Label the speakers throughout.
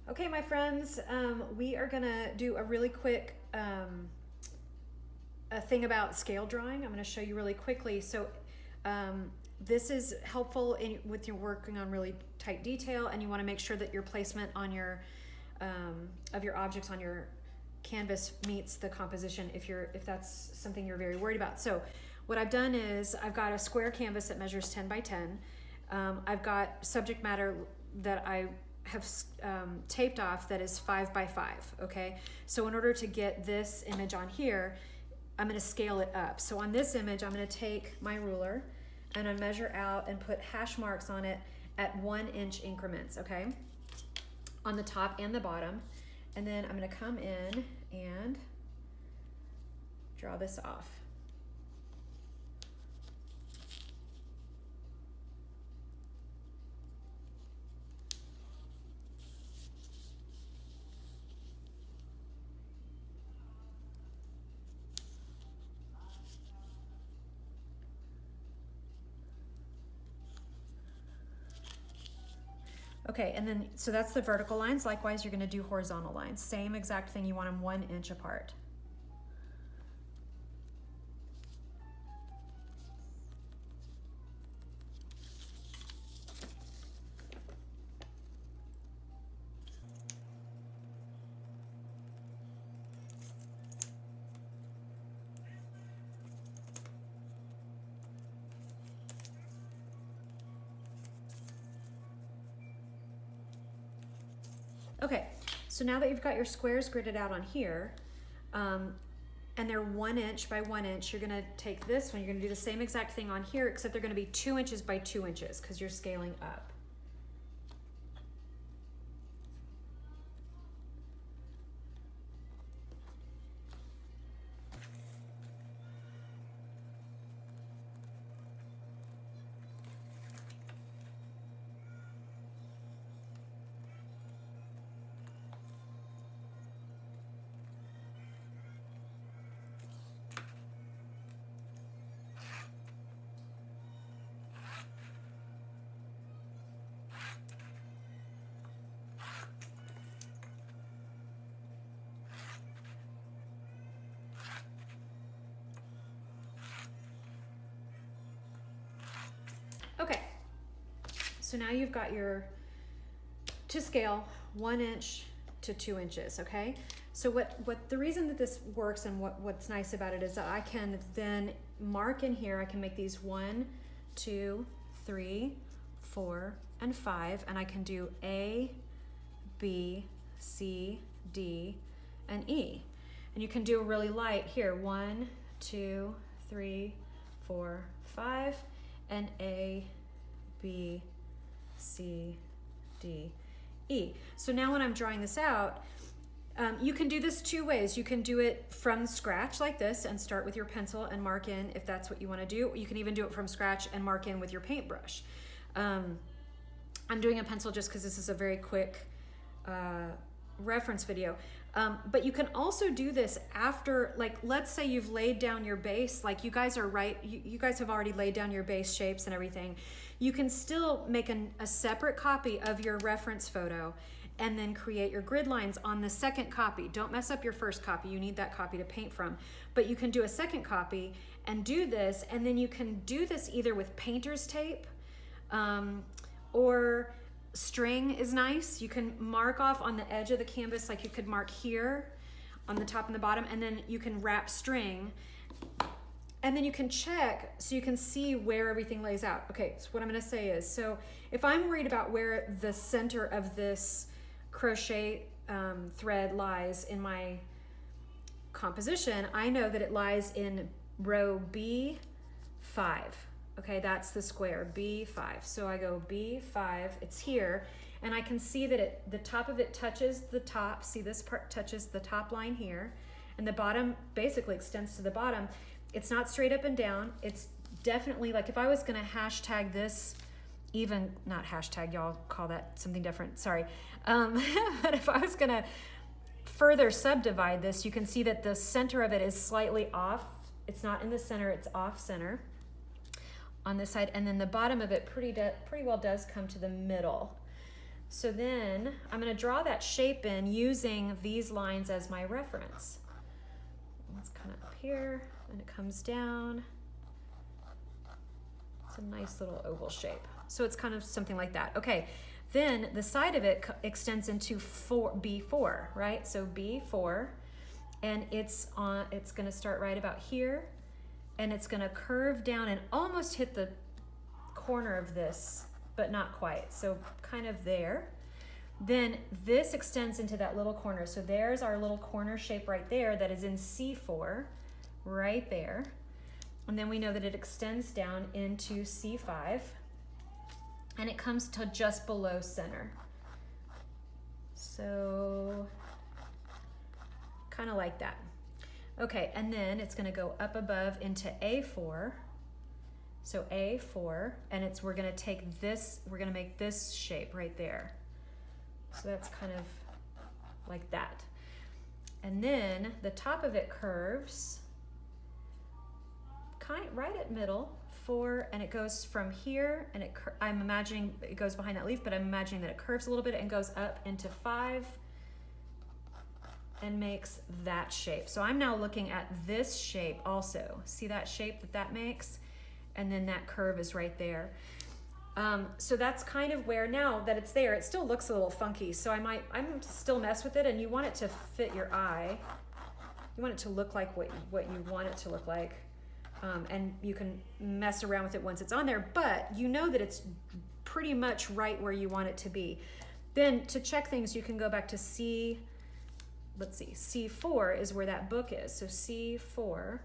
Speaker 1: Okay, my friends, we are gonna do a really quick a thing about scale drawing. I'm gonna show you really quickly. So this is helpful with your working on really tight detail, and you wanna make sure that your placement on your of your objects on your canvas meets the composition if that's something you're very worried about. So what I've done is I've got a square canvas that measures 10 by 10. I've got subject matter that I have taped off that is 5 by 5, okay? So in order to get this image on here, I'm gonna scale it up. So on this image, I'm gonna take my ruler and I measure out and put hash marks on it at 1 inch increments, okay? On the top and the bottom. And then I'm gonna come in and draw this off. Okay, and then, so that's the vertical lines. Likewise, you're gonna do horizontal lines. Same exact thing, you want them 1 inch apart. Okay, so now that you've got your squares gridded out on here, and they're 1 inch by 1 inch, you're gonna take this one, you're gonna do the same exact thing on here, except they're gonna be 2 inches by 2 inches, because you're scaling up. Okay, so now you've got your, to scale, 1 inch to 2 inches, okay? So what the reason that this works and what's nice about it is that I can then mark in here, I can make these 1, 2, 3, 4, and 5, and I can do A, B, C, D, and E. And you can do a really light here, 1, 2, 3, 4, 5, and A, B, C, D, E. So now when I'm drawing this out, you can do this 2 ways. You can do it from scratch like this and start with your pencil and mark in if that's what you want to do. You can even do it from scratch and mark in with your paintbrush. I'm doing a pencil just because this is a very quick reference video. But you can also do this after, like, let's say you've laid down your base, like you guys are right, you guys have already laid down your base shapes and everything. You can still make a separate copy of your reference photo and then create your grid lines on the second copy. Don't mess up your first copy, you need that copy to paint from. But you can do a second copy and do this, and then you can do this either with painter's tape, or string is nice. You can mark off on the edge of the canvas, like you could mark here on the top and the bottom, and then you can wrap string, and then you can check so you can see where everything lays out. Okay, so what I'm gonna say is, so if I'm worried about where the center of this crochet thread lies in my composition, I know that it lies in row B5. Okay, that's the square, B5. So I go B5, it's here, and I can see that the top of it touches the top. See, this part touches the top line here, and the bottom basically extends to the bottom. It's not straight up and down. It's definitely, like, if I was gonna hashtag this, even, not hashtag, y'all call that something different, sorry. But if I was gonna further subdivide this, you can see that the center of it is slightly off. It's not in the center, it's off center on this side, and then the bottom of it pretty well does come to the middle. So then I'm going to draw that shape in using these lines as my reference. It's kind of up here and it comes down. It's a nice little oval shape. So it's kind of something like that. Okay, then the side of it extends into B4, right? So B4, and it's going to start right about here, and it's going to curve down and almost hit the corner of this, but not quite. So kind of there. Then this extends into that little corner. So there's our little corner shape right there that is in C4, right there. And then we know that it extends down into C5, and it comes to just below center. So kind of like that. Okay, and then it's going to go up above into A4. So A4, and we're going to take this, we're going to make this shape right there. So that's kind of like that. And then the top of it curves right at middle, 4, and it goes from here, and I'm imagining it goes behind that leaf, but I'm imagining that it curves a little bit and goes up into 5 and makes that shape. So I'm now looking at this shape also. See that shape that makes? And then that curve is right there. So that's kind of where, now that it's there, it still looks a little funky. So I'm still mess with it, and you want it to fit your eye. You want it to look like what you want it to look like. And you can mess around with it once it's on there, but you know that it's pretty much right where you want it to be. Then to check things, you can go back to C4 is where that book is. So C4,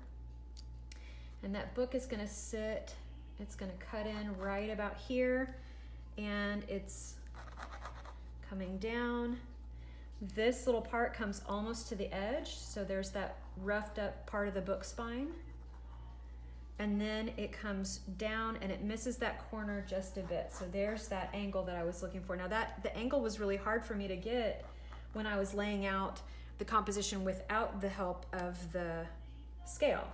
Speaker 1: and that book is gonna sit, it's gonna cut in right about here, and it's coming down. This little part comes almost to the edge, so there's that roughed up part of the book spine. And then it comes down and it misses that corner just a bit. So there's that angle that I was looking for. Now the angle was really hard for me to get when I was laying out the composition without the help of the scale.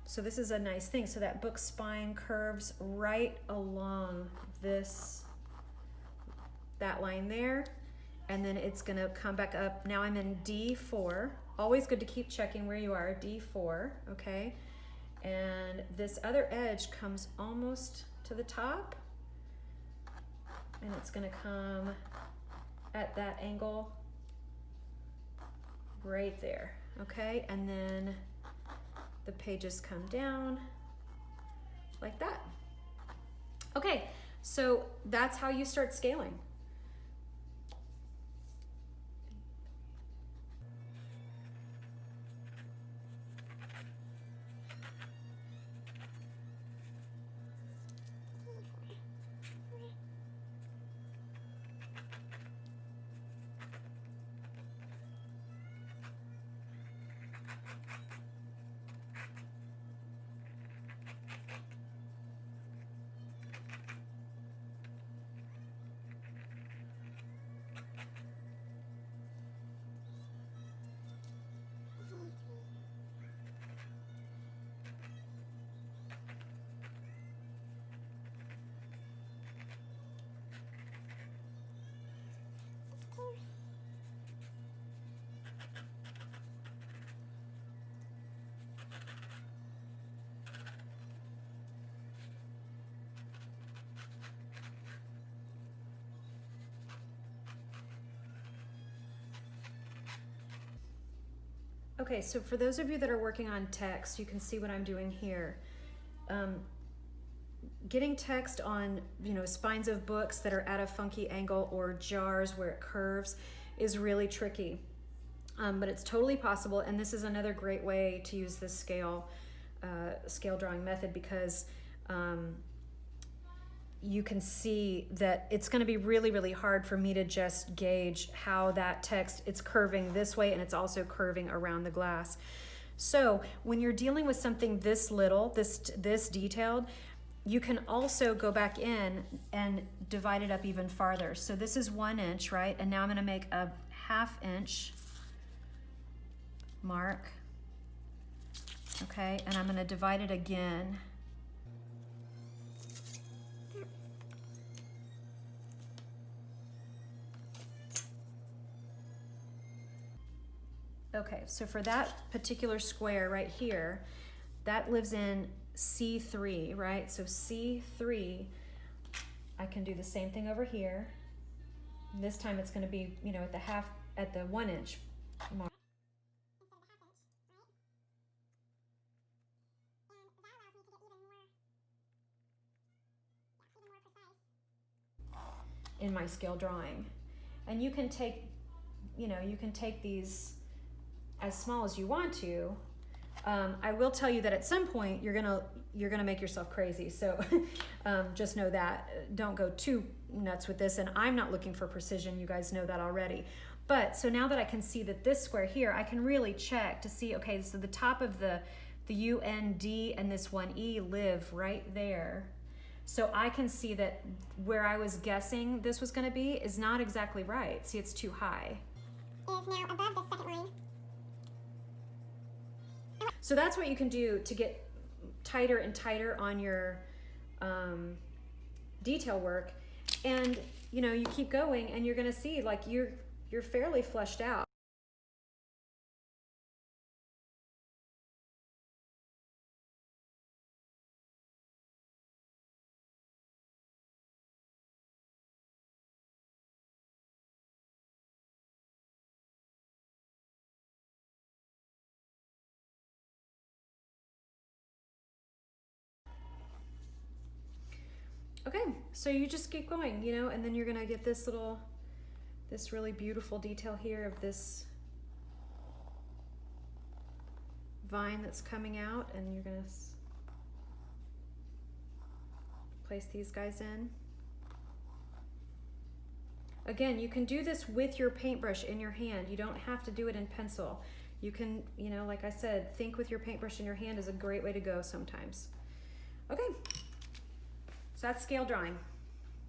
Speaker 1: So this is a nice thing. So that book spine curves right along that line there, and then it's gonna come back up. Now I'm in D4. Always good to keep checking where you are, D4, okay? And this other edge comes almost to the top, and it's gonna come at that angle right there, okay? And then the pages come down like that. Okay, so that's how you start scaling. Okay, so for those of you that are working on text, you can see what I'm doing here. Getting text on, spines of books that are at a funky angle or jars where it curves is really tricky, but it's totally possible. And this is another great way to use this scale drawing method, because you can see that it's going to be really, really hard for me to just gauge how that text, it's curving this way and it's also curving around the glass. So when you're dealing with something this little, this detailed, you can also go back in and divide it up even farther. So this is 1 inch, right? And now I'm going to make a 1/2 inch mark. Okay, and I'm going to divide it again. Okay, so for that particular square right here, that lives in C3, right? So C3, I can do the same thing over here. This time it's going to be, you know, at the 1 inch mark. In my scale drawing. And you can take, you know, you can take these as small as you want to. I will tell you that at some point you're gonna make yourself crazy. So just know that. Don't go too nuts with this. And I'm not looking for precision. You guys know that already. But so now that I can see that this square here, I can really check to see, okay, so the top of the UND and this 1E live right there. So I can see that where I was guessing this was going to be is not exactly right. See, it's too high.
Speaker 2: Is now above the second line.
Speaker 1: So that's what you can do to get tighter and tighter on your detail work. And, you know, you keep going and you're going to see like you're fairly fleshed out. Okay, so you just keep going, you know, and then you're gonna get this really beautiful detail here of this vine that's coming out, and you're gonna place these guys in. Again, you can do this with your paintbrush in your hand. You don't have to do it in pencil. You can, you know, like I said, think with your paintbrush in your hand is a great way to go sometimes. Okay. So that's scale drawing.